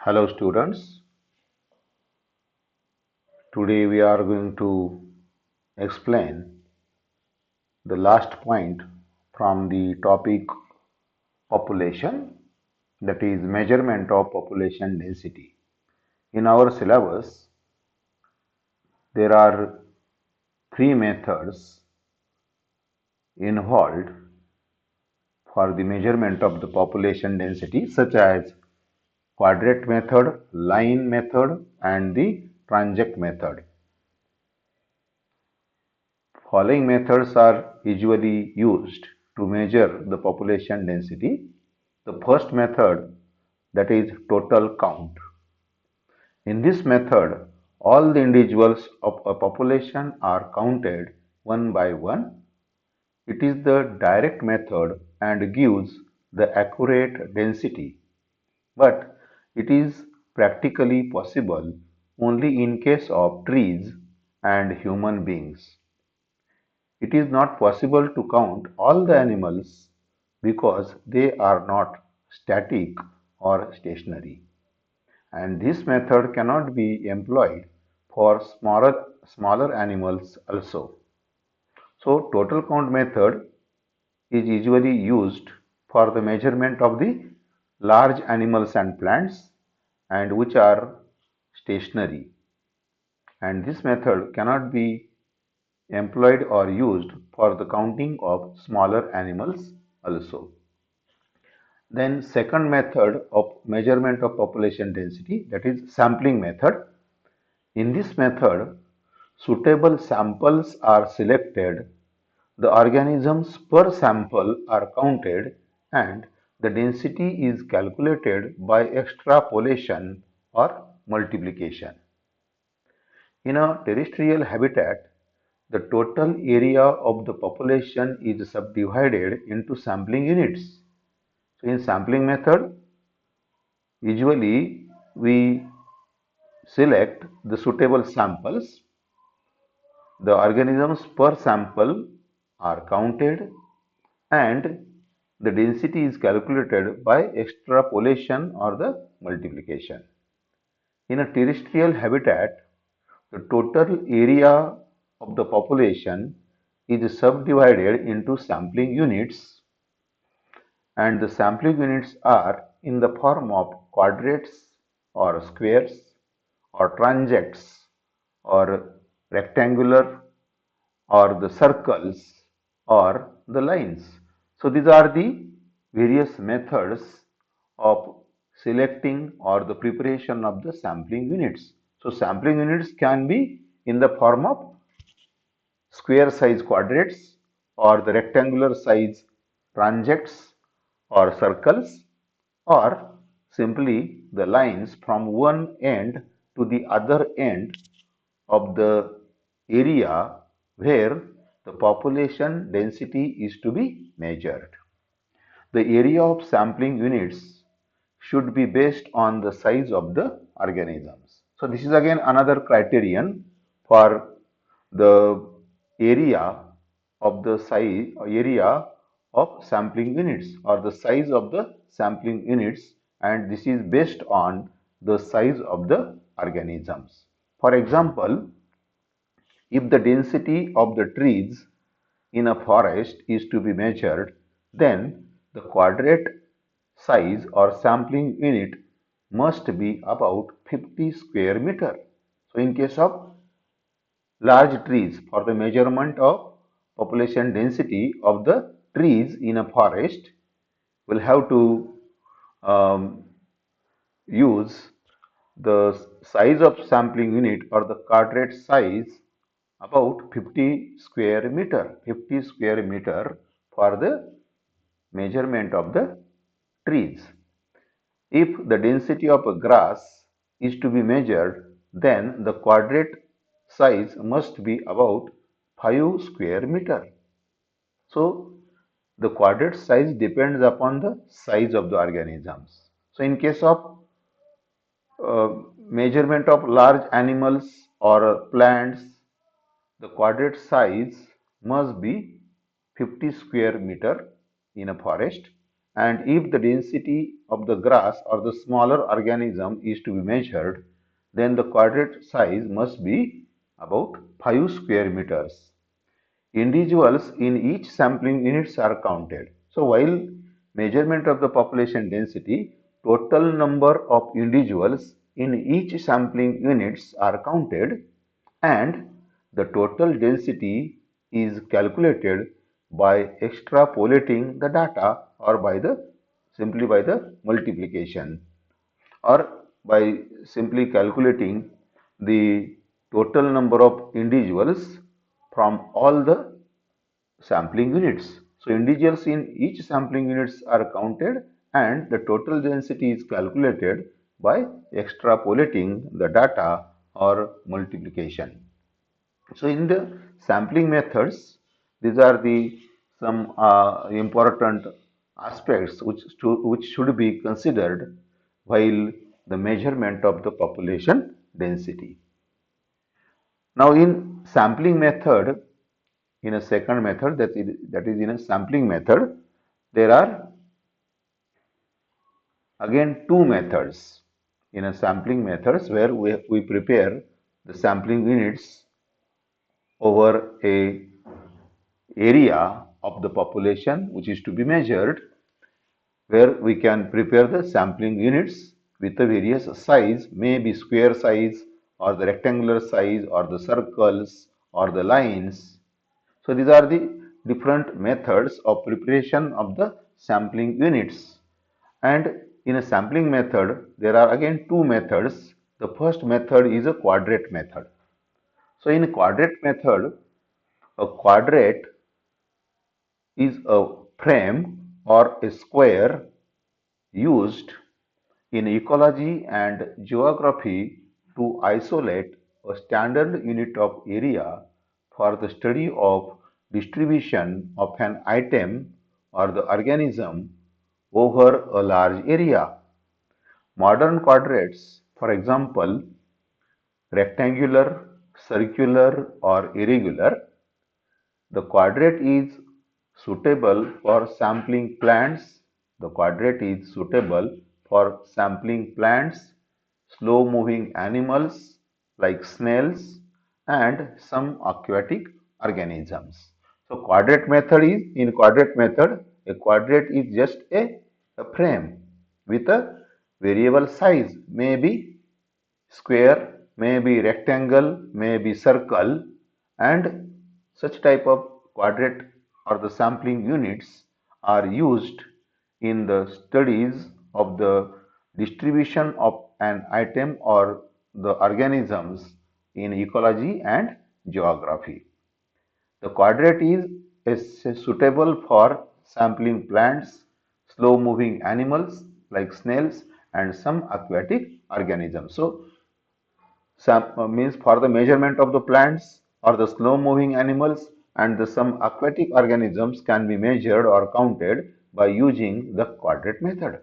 Hello students, today we are going to explain the last point from the topic population, that is measurement of population density. In our syllabus there are three methods involved for the measurement of the population density, such as quadrant method, line method and the transect method. Following methods are usually used to measure the population density. The first method, that is total count. In this method, all the individuals of a population are counted one by one. It is the direct method and gives the accurate density, but it is practically possible only in case of trees and human beings. It is not possible to count all the animals because they are not static or stationary, and this method cannot be employed for smaller animals also. So total count method is usually used for the measurement of the large animals and plants and which are stationary, and this method cannot be employed or used for the counting of smaller animals also. Then second method of measurement of population density, that is sampling method. In this method, suitable samples are selected, the organisms per sample are counted and the density is calculated by extrapolation or multiplication. In a terrestrial habitat, the total area of the population is subdivided into sampling units. So in sampling method, usually we select the suitable samples. The organisms per sample are counted and the density is calculated by extrapolation or the multiplication. In a terrestrial habitat, the total area of the population is subdivided into sampling units, and the sampling units are in the form of quadrates or squares or transects or rectangular or the circles or the lines. So these are the various methods of selecting or the preparation of the sampling units. So sampling units can be in the form of square size quadrates or the rectangular size transects or circles, or simply the lines from one end to the other end of the area where the population density is to be measured. The area of sampling units should be based on the size of the organisms. So this is again another criterion for the area of the size area of sampling units or the size of the sampling units, and this is based on the size of the organisms. For example, if the density of the trees in a forest is to be measured, then the quadrate size or sampling unit must be about 50 square meter. So in case of large trees, for the measurement of population density of the trees in a forest, we'll have to um, use the size of sampling unit or the quadrate size about 50 square meter for the measurement of the trees. If the density of a grass is to be measured, then the quadrate size must be about 5 square meter. So the quadrate size depends upon the size of the organisms. So in case of measurement of large animals or plants, the quadrate size must be 50 square meter in a forest, and if the density of the grass or the smaller organism is to be measured, then the quadrate size must be about 5 square meters. Individuals in each sampling units are counted. So while measurement of the population density, total number of individuals in each sampling units are counted and the total density is calculated by extrapolating the data or by the simply by the multiplication or by simply calculating the total number of individuals from all the sampling units. So individuals in each sampling units are counted and the total density is calculated by extrapolating the data or multiplication. So in the sampling methods, these are the some important aspects which should be considered while the measurement of the population density. Now in sampling method, in a second method that is in a sampling method, there are again two methods in a sampling methods where we prepare the sampling units over a area of the population which is to be measured, where we can prepare the sampling units with the various size, may be square size or the rectangular size or the circles or the lines. So these are the different methods of preparation of the sampling units. And in a sampling method, there are again two methods. The first method is a quadrate method. So in a quadrate method, a quadrate is a frame or a square used in ecology and geography to isolate a standard unit of area for the study of distribution of an item or the organism over a large area. Modern quadrates, for example, rectangular, circular, or irregular, the quadrate is suitable for sampling plants. The quadrate is suitable for sampling plants, slow moving animals like snails, and some aquatic organisms. So quadrate method is, in quadrate method, a quadrate is just a frame with a variable size, maybe square, may be rectangle, may be circle, and such type of quadrate or the sampling units are used in the studies of the distribution of an item or the organisms in ecology and geography. The quadrate is suitable for sampling plants, slow moving animals like snails, and some aquatic organisms. So means for the measurement of the plants or the slow moving animals and some aquatic organisms can be measured or counted by using the quadrate method.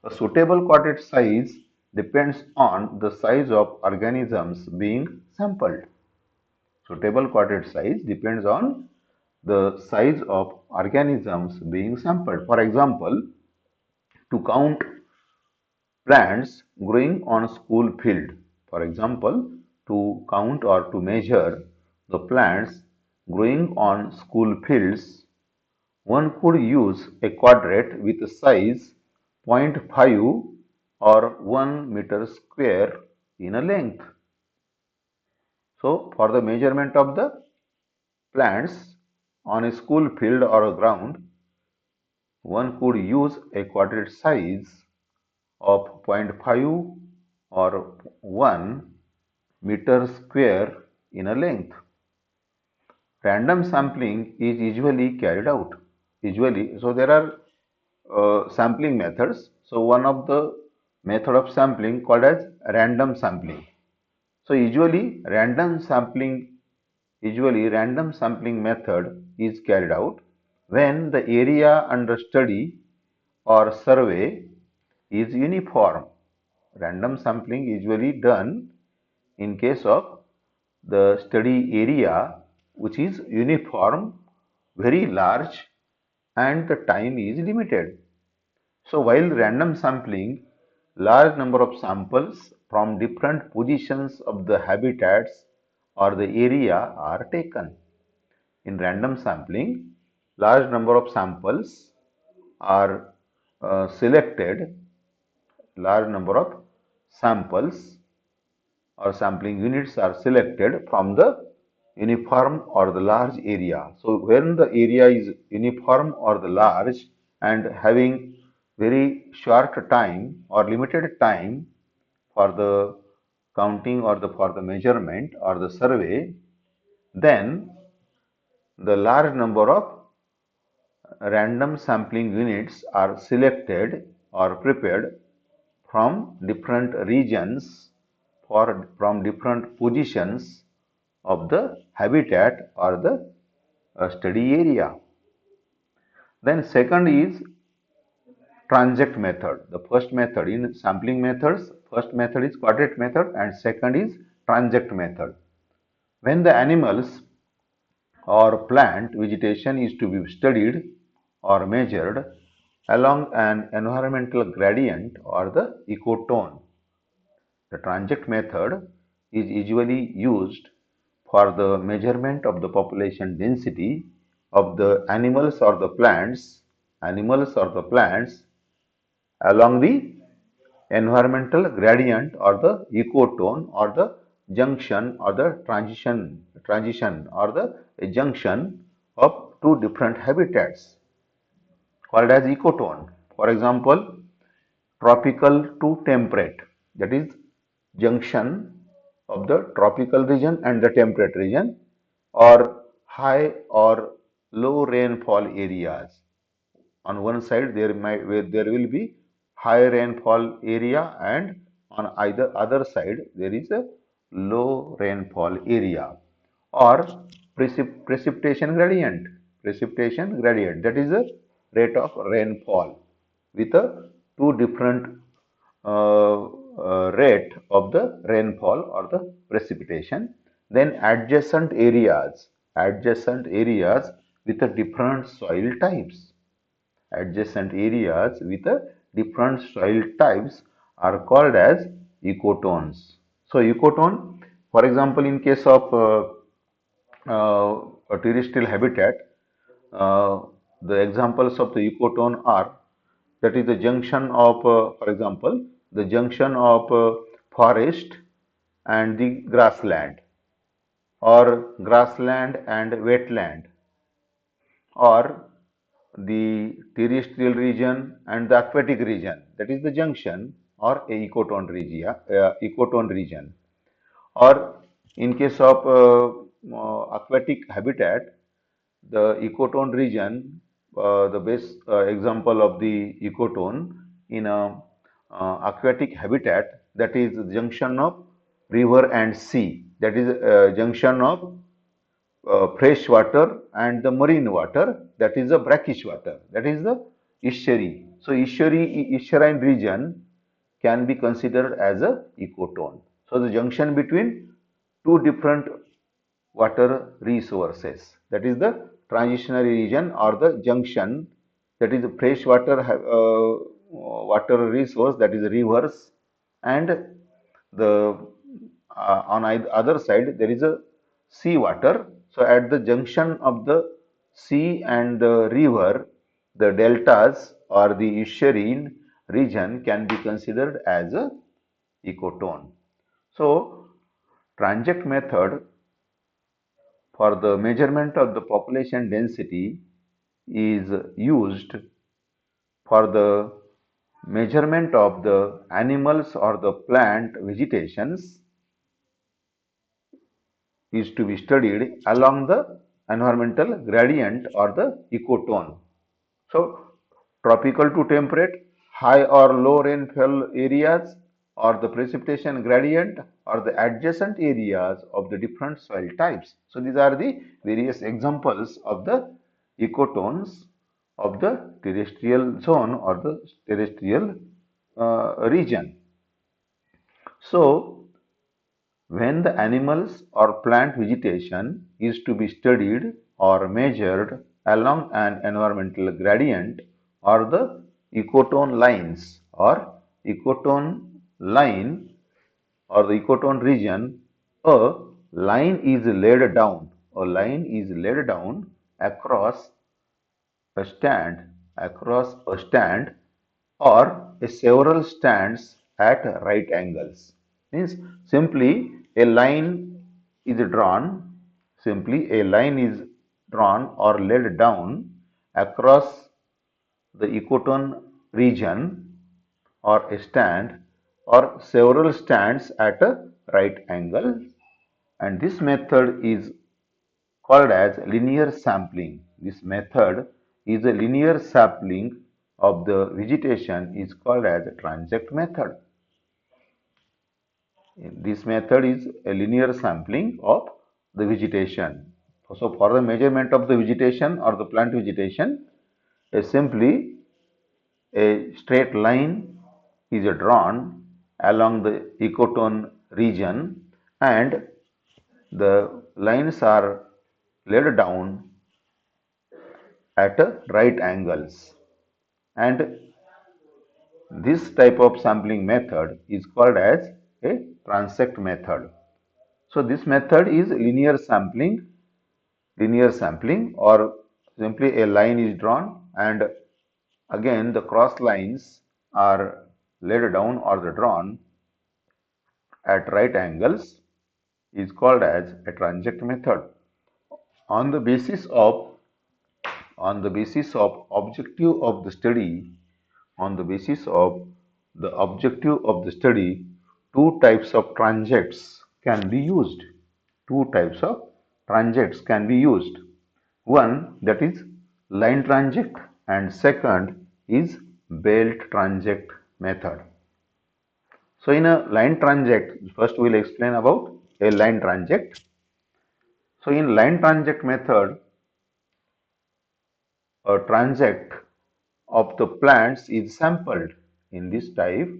A suitable quadrate size depends on the size of organisms being sampled. Suitable quadrate size depends on the size of organisms being sampled. For example, to count plants growing on a school field. For example, to count or to measure the plants growing on school fields, one could use a quadrate with a size 0.5 or 1 meter square in a length. So, for the measurement of the plants on a school field or a ground, one could use a quadrate size of 0.5 or 1 meter square in a length. Random sampling is usually carried out. So there are sampling methods. So one of the method of sampling called as random sampling. So random sampling method is carried out when the area under study or survey is uniform. Random sampling usually done in case of the study area which is uniform, very large, and the time is limited. So while random sampling, large number of samples from different positions of the habitats or the area are taken. In random sampling, large number of samples are selected, large number of samples or sampling units are selected from the uniform or the large area. So when the area is uniform or the large and having very short time or limited time for the counting or for the measurement or the survey, then the large number of random sampling units are selected or prepared from different regions or from different positions of the habitat or the study area. Then second is transect method. The first method in sampling methods, first method is quadrant method and second is transect method. When the animals or plant vegetation is to be studied or measured along an environmental gradient or the ecotone. The transect method is usually used for the measurement of the population density of the animals or the plants along the environmental gradient or the ecotone or the junction or the transition or the junction of two different habitats called as ecotone. For example, tropical to temperate, that is junction of the tropical region and the temperate region, or high or low rainfall areas. On one side there will be high rainfall area and on either other side there is a low rainfall area, or precipitation gradient, that is the rate of rainfall with a two different rate of the rainfall or the precipitation. Then adjacent areas with a different soil types. Adjacent areas with a different soil types are called as ecotones. So ecotone, for example, in case of a terrestrial habitat, uh, the examples of the ecotone are, that is the junction of, for example, the junction of forest and the grassland, or grassland and wetland, or the terrestrial region and the aquatic region, that is the junction or a ecotone region. Or in case of aquatic habitat, the ecotone region, the best example of the ecotone in a aquatic habitat, that is the junction of river and sea, that is junction of fresh water and the marine water, that is the brackish water, that is the estuary. So estuarine region can be considered as a ecotone. So the junction between two different water resources, that is the transitionary region or the junction, that is the fresh water resource, that is rivers, and the on either other side there is a sea water. So at the junction of the sea and the river, the deltas or the estuarine region can be considered as a ecotone. So transect method for the measurement of the population density is used for the measurement of the animals or the plant vegetations is to be studied along the environmental gradient or the ecotone. So, tropical to temperate, high or low rainfall areas, or the precipitation gradient, or the adjacent areas of the different soil types. So, these are the various examples of the ecotones of the terrestrial zone or the terrestrial region. So, when the animals or plant vegetation is to be studied or measured along an environmental gradient or the ecotone lines or ecotone line or the ecotone region, a line is laid down. A line is laid down across a stand or several stands at right angles. Means simply a line is drawn, simply a line is drawn or laid down across the ecotone region or a stand or several stands at a right angle, and this method is called as linear sampling. This method is a linear sampling of the vegetation is called as a transect method. This method is a linear sampling of the vegetation. So for the measurement of the vegetation or the plant vegetation, simply a straight line is drawn along the ecotone region, and the lines are laid down at right angles, and this type of sampling method is called as a transect method. So this method is linear sampling, or simply a line is drawn and again the cross lines are laid down or drawn at right angles, is called as a transect method. On the basis of objective of the study, on the basis of the objective of the study, two types of transects can be used. Two types of transects can be used. One, that is line transect, and second is belt transect method. So in a line transect, first we will explain about a line transect. So in line transect method, a transect of the plants is sampled in this type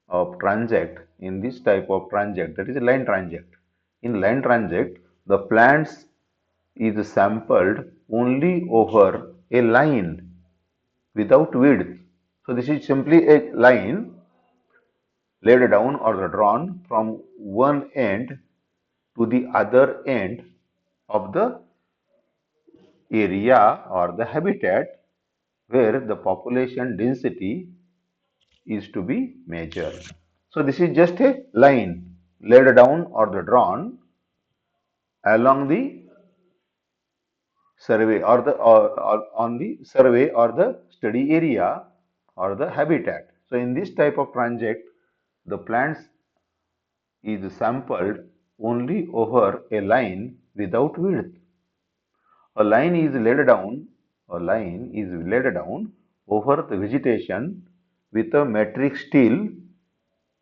of transect, that is a line transect. In line transect, the plants is sampled only over a line without width. So this is simply a line laid down or drawn from one end to the other end of the area or the habitat where the population density is to be measured. So this is just a line laid down or drawn along the survey or on the survey or the study area or the habitat. So in this type of transect, the plants is sampled only over a line without width. A line is laid down, over the vegetation with a metric steel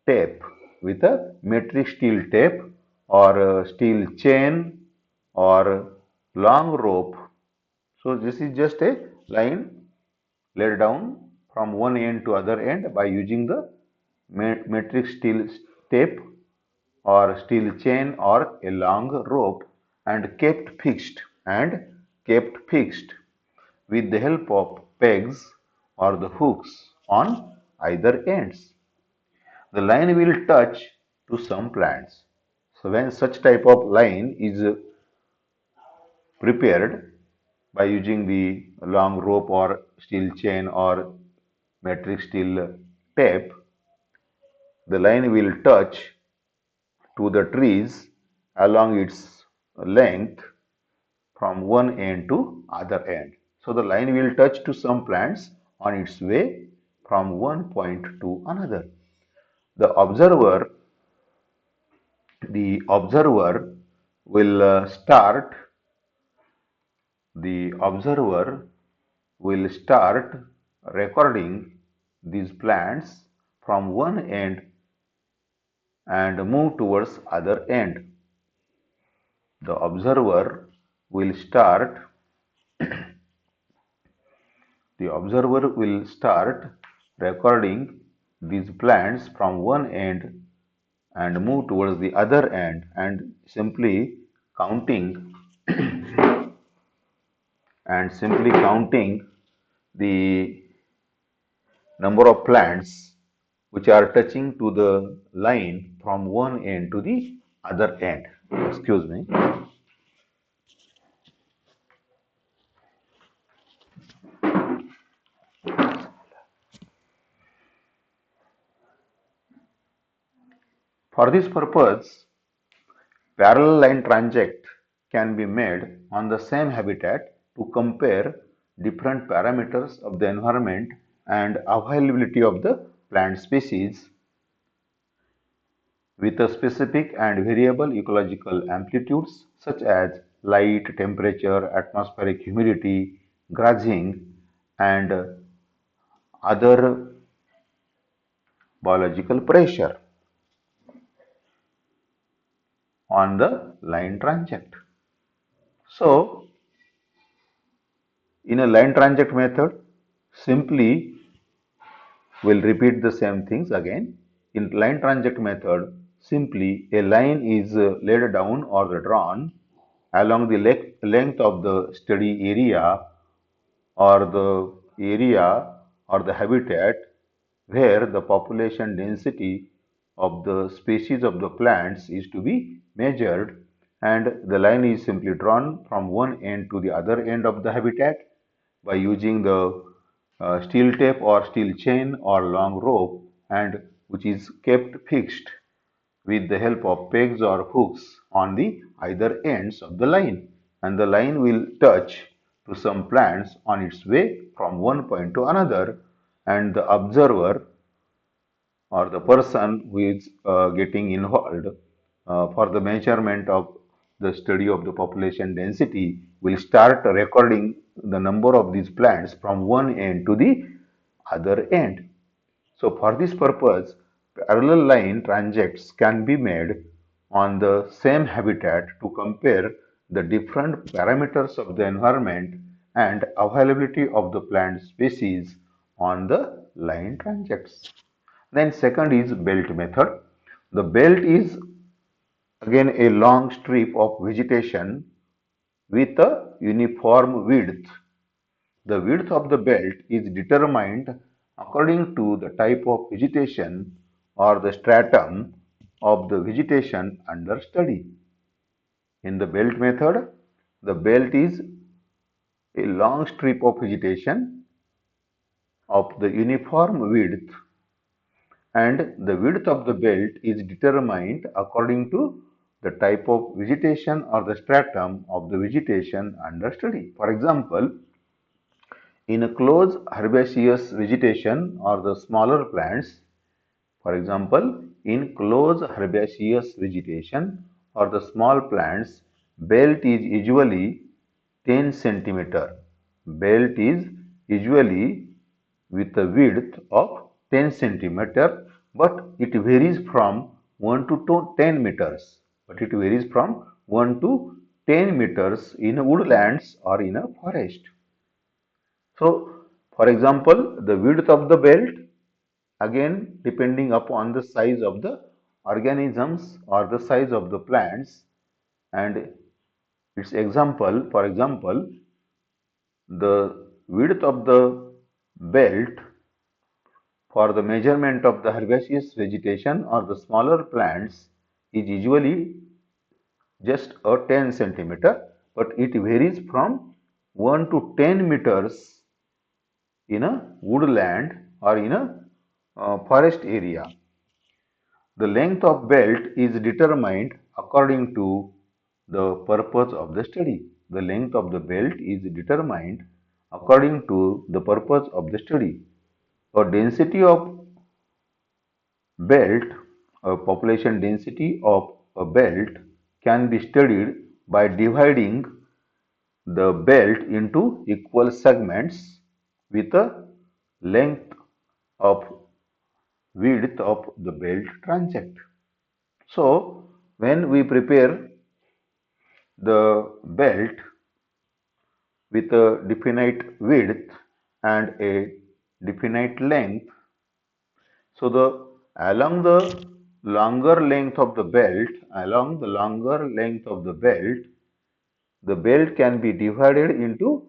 tape, or a steel chain or long rope. So this is just a line laid down from one end to other end by using the metric steel tape or steel chain or a long rope, and kept fixed with the help of pegs or the hooks on either ends. The line will touch to some plants. So when such type of line is prepared by using the long rope or steel chain or metric steel tape, the line will touch to the trees along its length from one end to other end. So the line will touch to some plants on its way from one point to another. The observer the observer will start the observer will start recording these plants from one end and move towards other end. The observer will start recording these plants from one end and move towards the other end, and simply counting the number of plants which are touching to the line from one end to the other end. Excuse me. For this purpose, parallel line transect can be made on the same habitat to compare different parameters of the environment and availability of the plant species with a specific and variable ecological amplitudes such as light, temperature, atmospheric humidity, grazing, and other biological pressure on the line transect. So, in a line transect method, simply we'll repeat the same things again. In line transect method, simply a line is laid down or drawn along the length of the study area or the area or the habitat where the population density of the species of the plants is to be measured, and the line is simply drawn from one end to the other end of the habitat by using the steel tape or steel chain or long rope, and which is kept fixed with the help of pegs or hooks on the either ends of the line, and the line will touch to some plants on its way from one point to another, and the observer or the person who is getting involved for the measurement of the study of the population density will start recording the number of these plants from one end to the other end. So for this purpose, parallel line transects can be made on the same habitat to compare the different parameters of the environment and availability of the plant species on the line transects. Then second is belt method. The belt is again a long strip of vegetation with a uniform width. The width of the belt is determined according to the type of vegetation or the stratum of the vegetation under study. In the belt method, the belt is a long strip of vegetation of the uniform width, and the width of the belt is determined according to the type of vegetation or the stratum of the vegetation under study. For example, in a close herbaceous vegetation or the smaller plants, for example, in close herbaceous vegetation or the small plants, belt is usually 10 centimeter. Belt is usually with a width of 10 centimeter, but it varies from 1 to 10 meters. But it varies from 1 to 10 meters in woodlands or in a forest. So, for example, the width of the belt, again depending upon the size of the organisms or the size of the plants, and its example, for example, the width of the belt for the measurement of the herbaceous vegetation or the smaller plants is usually just a 10 centimeter, but it varies from 1 to 10 meters in a woodland or in a forest area. The length of belt is determined according to the purpose of the study. The length of the belt is determined according to the purpose of the study. A density of belt, a population density of a belt can be studied by dividing the belt into equal segments with a length of width of the belt transect. So, when we prepare the belt with a definite width and a definite length, so along the longer length of the belt, the belt can be divided into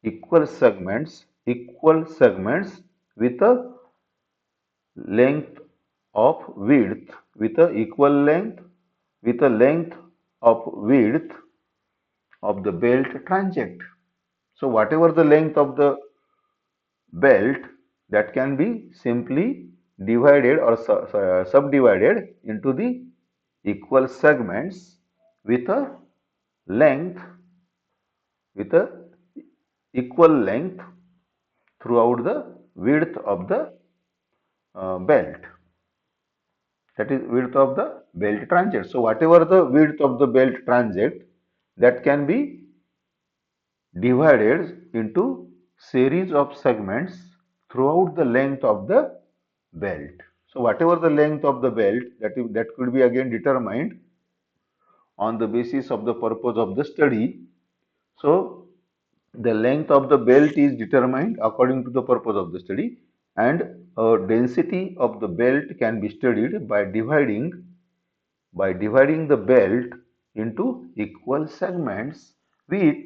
equal segments equal segments with a length of width with a equal length with a length of width of the belt transect. So whatever the length of the belt, that can be simply divided or subdivided into the equal segments with a length with a equal length throughout the width of the belt, that is width of the belt transect. So whatever the width of the belt transect, that can be divided into series of segments throughout the length of the belt. So whatever the length of the belt, that could be again determined on the basis of the purpose of the study. So the length of the belt is determined according to the purpose of the study, and density of the belt can be studied by dividing the belt into equal segments with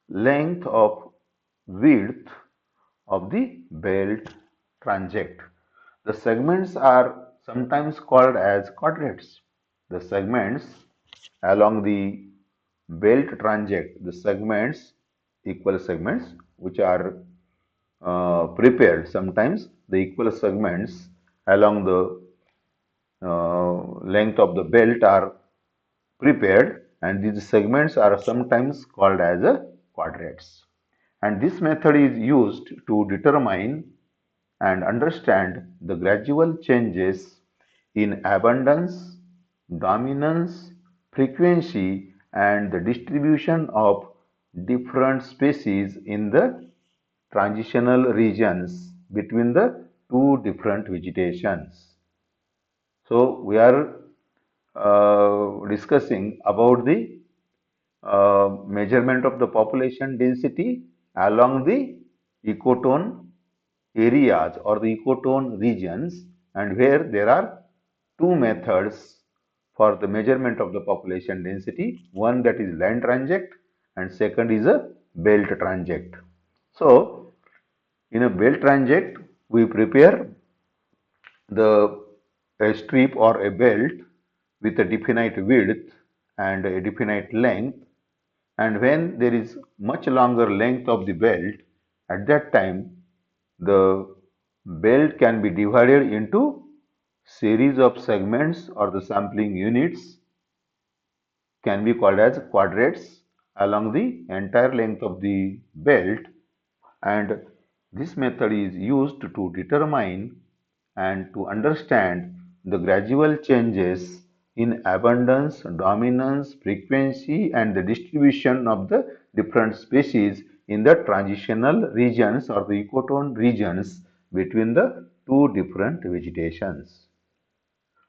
length of width of the belt transect. The segments are sometimes called as quadrates. The segments along the belt transect, the segments, equal segments, which are prepared, sometimes the equal segments along the length of the belt are prepared, and these segments are sometimes called as quadrates. And this method is used to determine and understand the gradual changes in abundance, dominance, frequency, and the distribution of different species in the transitional regions between the two different vegetations. So we are discussing about the measurement of the population density along the ecotone areas or the ecotone regions, and where there are two methods for the measurement of the population density, one that is line transect and second is a belt transect. So in a belt transect, we prepare the a strip or a belt with a definite width and a definite length, and when there is much longer length of the belt, at that time the belt can be divided into series of segments, or the sampling units can be called as quadrates along the entire length of the belt, and this method is used to determine and to understand the gradual changes in abundance, dominance, frequency, and the distribution of the different species in the transitional regions or the ecotone regions between the two different vegetations.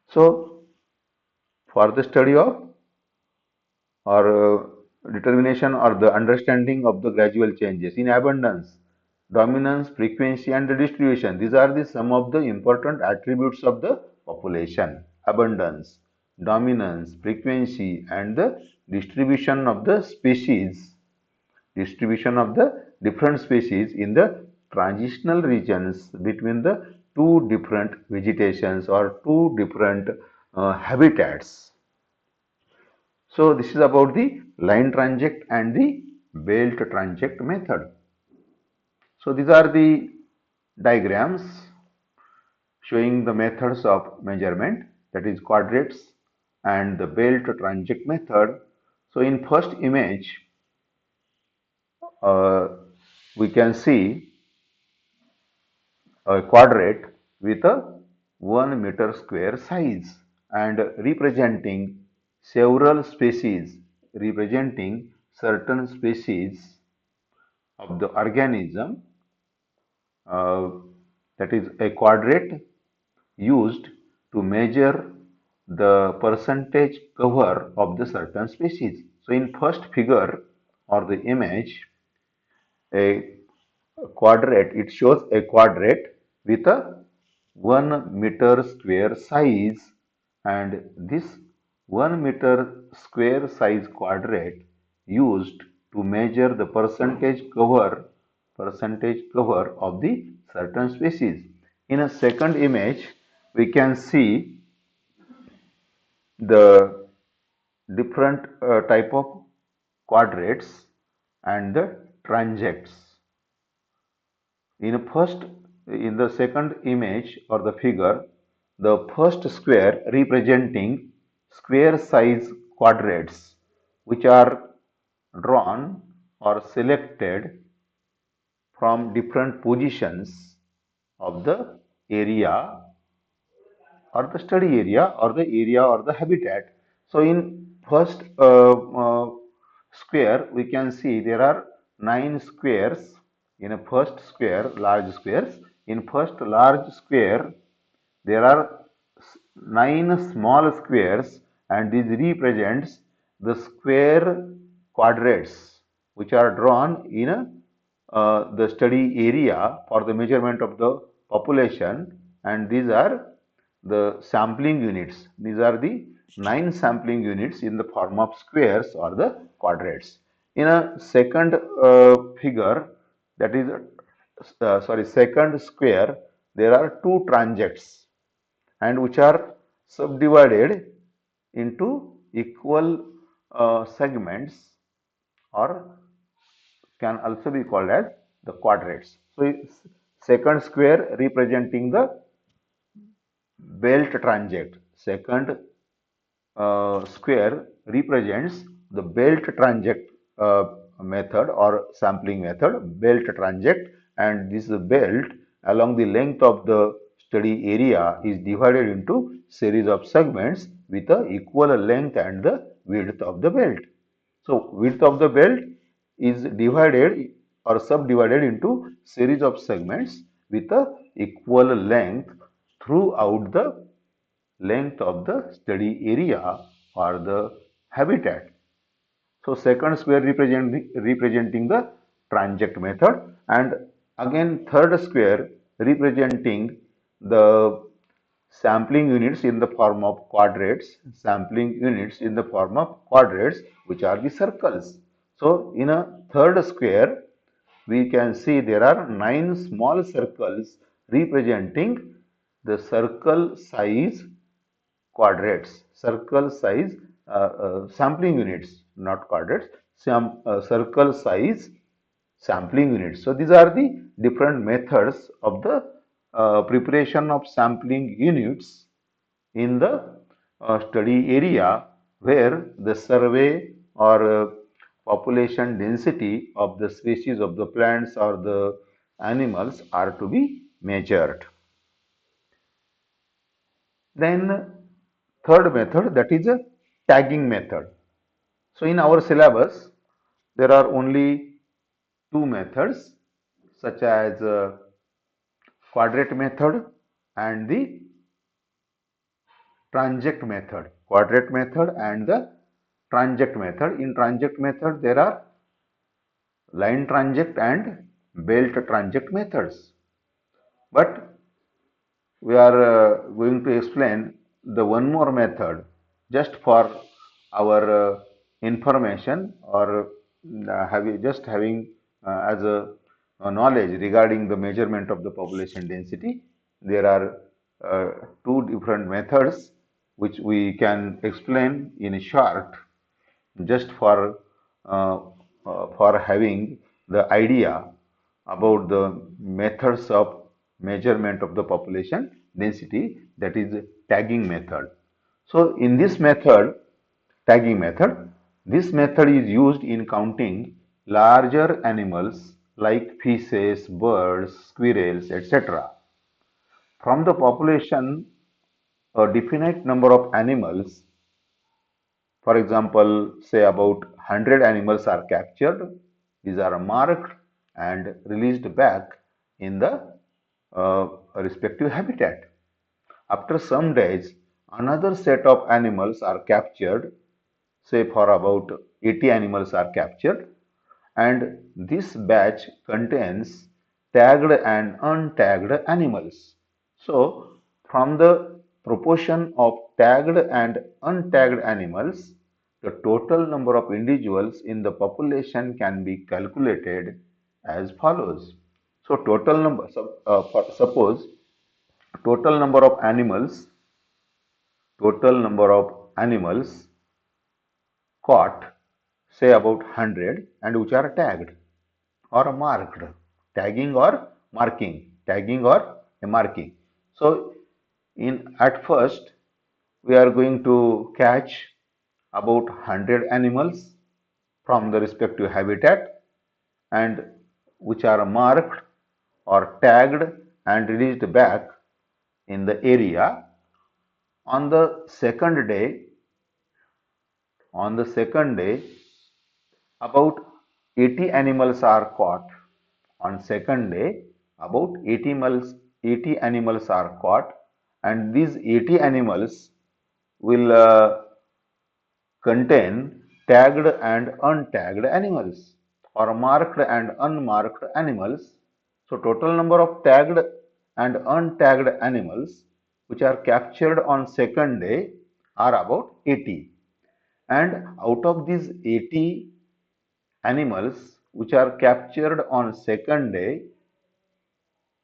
So, for the study of or determination or the understanding of the gradual changes in abundance, dominance, frequency, and the distribution. These are the some of the important attributes of the population: abundance, dominance, frequency, and the distribution of the species, distribution of the different species in the transitional regions between the two different vegetations or two different habitats. So this is about the line transect and the belt transect method. So these are the diagrams showing the methods of measurement, that is quadrates and the belt transect method. So in first image, uh, we can see a quadrate with a 1 meter square size and representing certain species of the organism, uh, that is a quadrate used to measure the percentage cover of the certain species. So in first figure or the image, a quadrate, it shows a quadrate with a 1 meter square size, and this 1 meter square size quadrate used to measure the percentage cover percentage cover of the certain species. In a second image, we can see the different type of quadrates and the transects. In the second image or the figure, the first square representing square size quadrates which are drawn or selected from different positions of the area or the study area or the habitat. So in first square, we can see there are 9 squares in a first square, large squares. In first large square, there are 9 small squares, and this represents the square quadrates which are drawn in the study area for the measurement of the population, and these are the sampling units. These are the 9 sampling units in the form of squares or the quadrates. In a second figure, that is second square, there are 2 transects and which are subdivided into equal segments, or can also be called as the quadrates. So second square representing the belt transect. Second square represents the belt transect method or sampling method, belt transect, and this belt along the length of the study area is divided into series of segments with a equal length and the width of the belt. So width of the belt is divided or subdivided into series of segments with a equal length throughout the length of the study area or the habitat. So second square representing the transect method, and again third square representing the sampling units in the form of quadrates, sampling units in the form of quadrates, which are the circles. So in a third square, we can see there are 9 small circles representing the circle size quadrates, circle size sampling units, not quadrates, circle size sampling units. So these are the different methods of the preparation of sampling units in the study area where the survey or population density of the species of the plants or the animals are to be measured. Then third method, that is a tagging method. So in our syllabus, there are only 2 methods such as quadrate method and the transect method. Quadrate method and the transect method. In transect method, there are line transect and belt transect methods. But we are going to explain the one more method just for our information, or just having as a knowledge regarding the measurement of the population density. There are 2 different methods which we can explain in short just uh, for having the idea about the methods of measurement of the population density, that is tagging method. So in this method, tagging method, this method is used in counting larger animals like fishes, birds, squirrels, etc. From the population, a definite number of animals, for example, say about 100 animals are captured. These are marked and released back in the respective habitat. After some days, another set of animals are captured, say for about 80 animals are captured, and this batch contains tagged and untagged animals. So, from the proportion of tagged and untagged animals, the total number of individuals in the population can be calculated as follows. So total number, suppose total number of animals, total number of animals caught, say about 100, and which are tagged or marked, tagging or tagging or marking. So in at first we are going to catch about 100 animals from the respective habitat and which are marked or tagged and released back in the area. On the second day, on the second day, about 80 animals are caught. On second day, about 80 animals are caught, and these 80 animals will contain tagged and untagged animals or marked and unmarked animals. So total number of tagged and untagged animals which are captured on second day are about 80. And out of these 80 animals which are captured on second day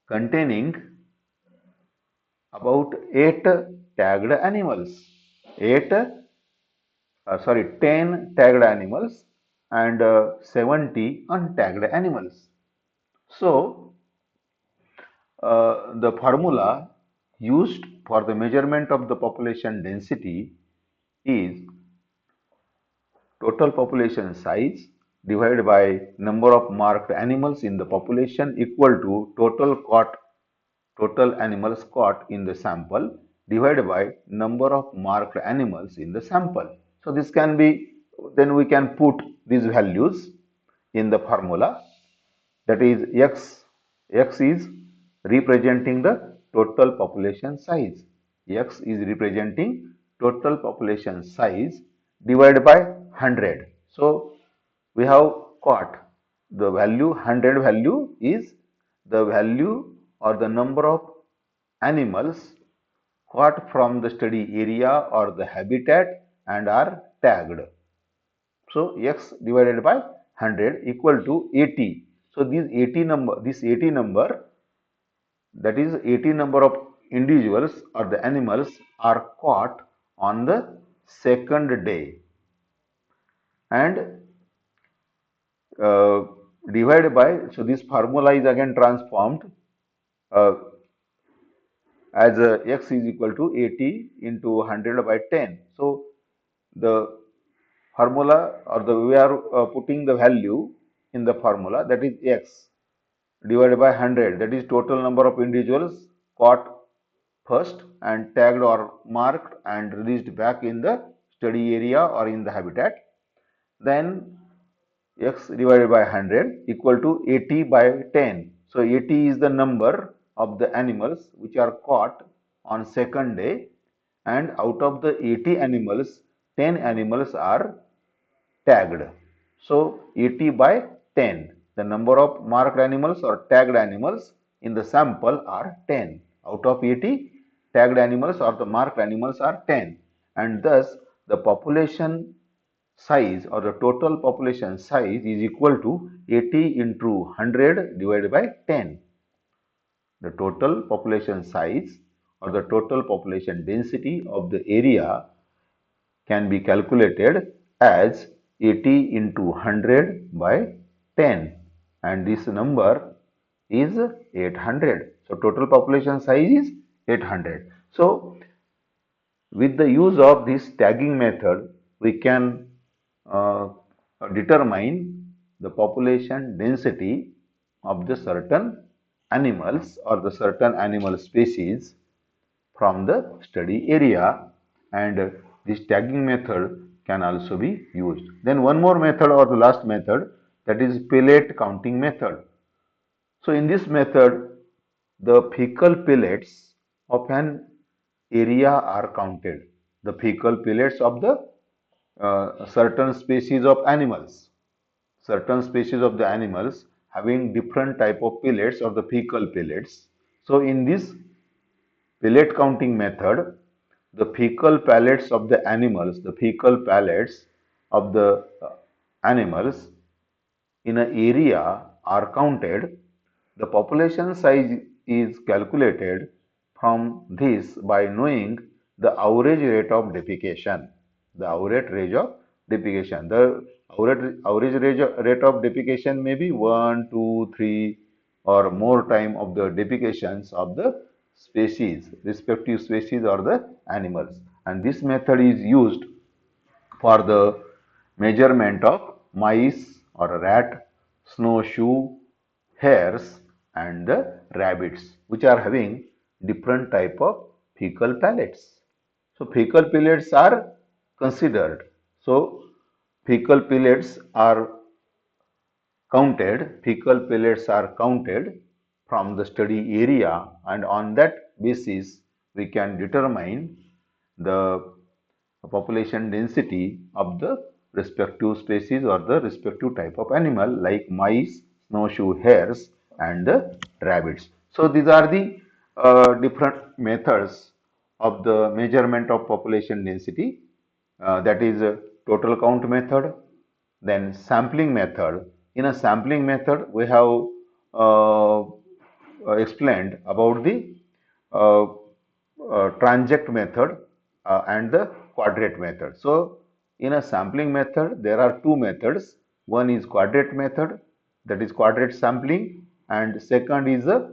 containing about 8 tagged animals, 8 10 tagged animals and 70 untagged animals. So, the formula used for the measurement of the population density is total population size divided by number of marked animals in the population equal to total animals caught in the sample divided by number of marked animals in the sample. So this can be, then we can put these values in the formula, that is x is representing the total population size. X is representing total population size divided by 100. So we have caught the value, 100 value is the value or the number of animals caught from the study area or the habitat and are tagged. So x divided by 100 equal to 80. So this 80 number, that is 80 number of individuals or the animals are caught on the second day and uh, divided by, so this formula is again transformed uh, as x is equal to 80 into 100 by 10. So the formula or the we are putting the value in the formula, that is x divided by 100, that is total number of individuals caught first and tagged or marked and released back in the study area or in the habitat. Then x divided by 100 equal to 80 by 10. So 80 is the number of the animals which are caught on second day, and out of the 80 animals, 10 animals are tagged. So 80 by 10. The number of marked animals or tagged animals in the sample are 10. Out of 80, tagged animals or the marked animals are 10. And thus the population size or the total population size is equal to 80 into 100 divided by 10. The total population size or the total population density of the area can be calculated as 80 into 100 by 10, and this number is 800. So total population size is 800. So with the use of this tagging method, we can uh, determine the population density of the certain animals or the certain animal species from the study area, and this tagging method can also be used. Then one more method or the last method, that is pellet counting method. So in this method, the fecal pellets of an area are counted. The fecal pellets of the certain species of animals. Certain species of the animals having different type of pellets or the fecal pellets. So in this pellet counting method, the fecal pellets of the animals, the fecal pellets of the animals in an area are counted, the population size is calculated from this by knowing the average rate of defecation. The average rate of defecation. The average rate of defecation may be 1, 2, 3 or more time of the defecations of the species, respective species or the animals. And this method is used for the measurement of mice or rat, snowshoe, hares and the rabbits, which are having different type of fecal pellets. So fecal pellets are considered. So fecal pellets are fecal pellets are counted from the study area, and on that basis we can determine the population density of the respective species or the respective type of animal like mice, snowshoe hares and the rabbits. So these are the different methods of the measurement of population density, that is total count method, then sampling method. In a sampling method we have uh, explained about the uh, transect method and the quadrate method. So in a sampling method there are two methods. One is quadrate method, that is quadrate sampling, and second is a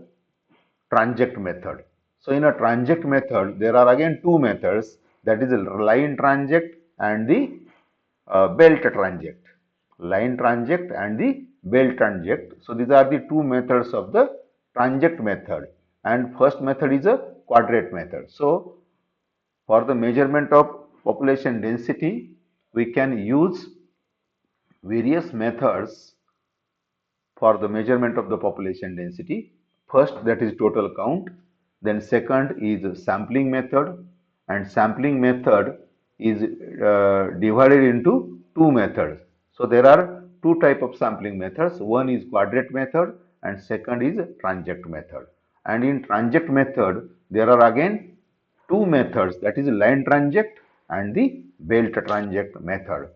transect method. So in a transect method there are again two methods, that is a line transect and the belt transect. Line transect and the belt transect. So these are the two methods of the transect method, and first method is a quadrate method. So for the measurement of population density we can use various methods for the measurement of the population density. First, that is total count. Then second is sampling method, and sampling method is divided into two methods. So there are two type of sampling methods. One is quadrate method and second is transect method. And in transect method there are again two methods, that is line transect and the belt transect method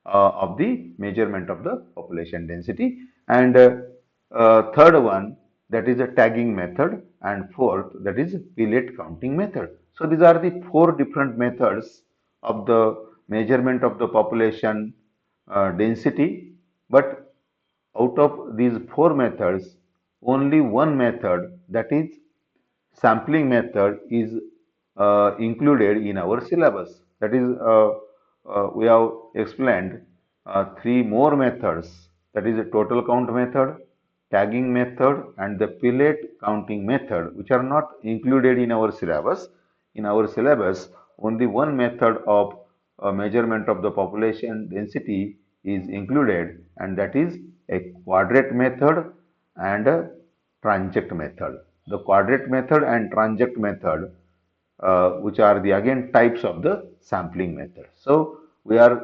of the measurement of the population density, and third one, that is a tagging method, and fourth, that is pellet counting method. So these are the four different methods of the measurement of the population density, but out of these four methods only one method, that is sampling method, is included in our syllabus. That is, we have explained three more methods, that is a total count method, tagging method and the pellet counting method, which are not included in our syllabus. In our syllabus, only one method of measurement of the population density is included, and that is a quadrate method and a transect method. The quadrate method and transect method, which are the again types of the sampling method. So we are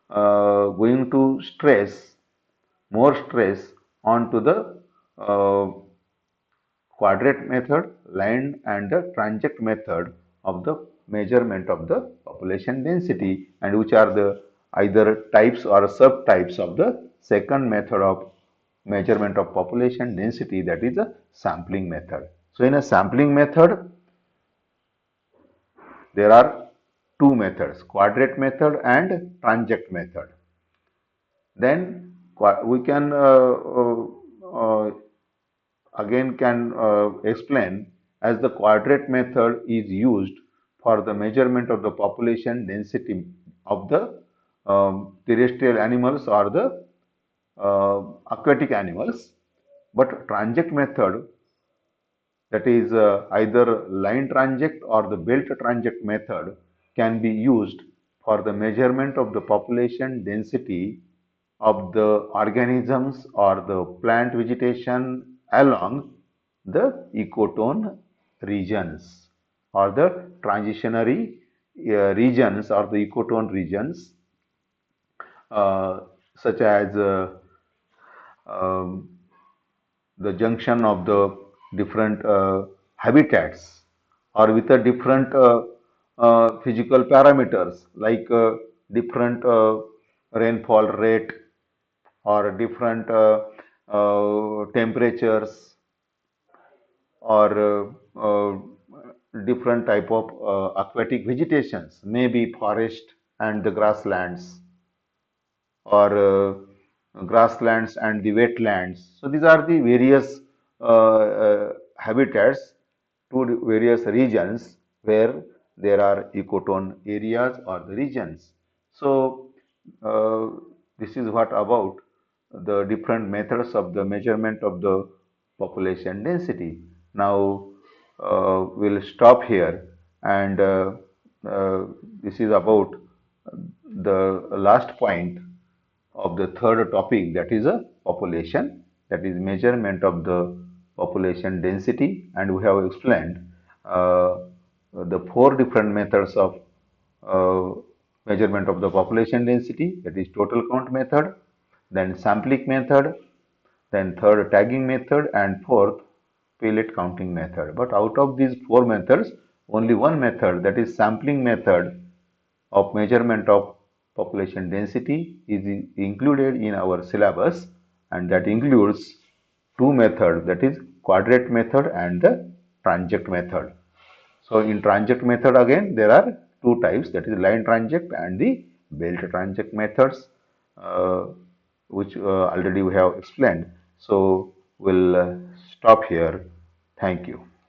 going to more stress onto the uh, quadrate method, line and the transect method of the measurement of the population density, and which are the either types or subtypes of the second method of measurement of population density, that is a sampling method. So in a sampling method there are two methods, quadrate method and transect method. Then we can again can explain, as the quadrate method is used for the measurement of the population density of the terrestrial animals or the aquatic animals, but transect method, that is either line transect or the belt transect method, can be used for the measurement of the population density of the organisms or the plant vegetation along the ecotone regions or the transitionary regions or the ecotone regions, uh, such as um, the junction of the different habitats or with a different physical parameters like different rainfall rate or different temperatures, or different type of aquatic vegetations, maybe forest and the grasslands, or grasslands and the wetlands. So these are the various habitats to the various regions where there are ecotone areas or the regions. So uh, this is what about the different methods of the measurement of the population density. Now we'll stop here, and this is about the last point of the third topic, that is a population, that is measurement of the population density, and we have explained uh, the four different methods of uh, measurement of the population density, that is total count method, then sampling method, then third tagging method, and fourth pellet counting method. But out of these four methods, only one method, that is sampling method of measurement of population density, is included in our syllabus, and that includes two methods, that is quadrant method and the transect method. So in transect method, again there are two types, that is line transect and the belt transect methods, uh, which already we have explained. So we'll stop here. Thank you.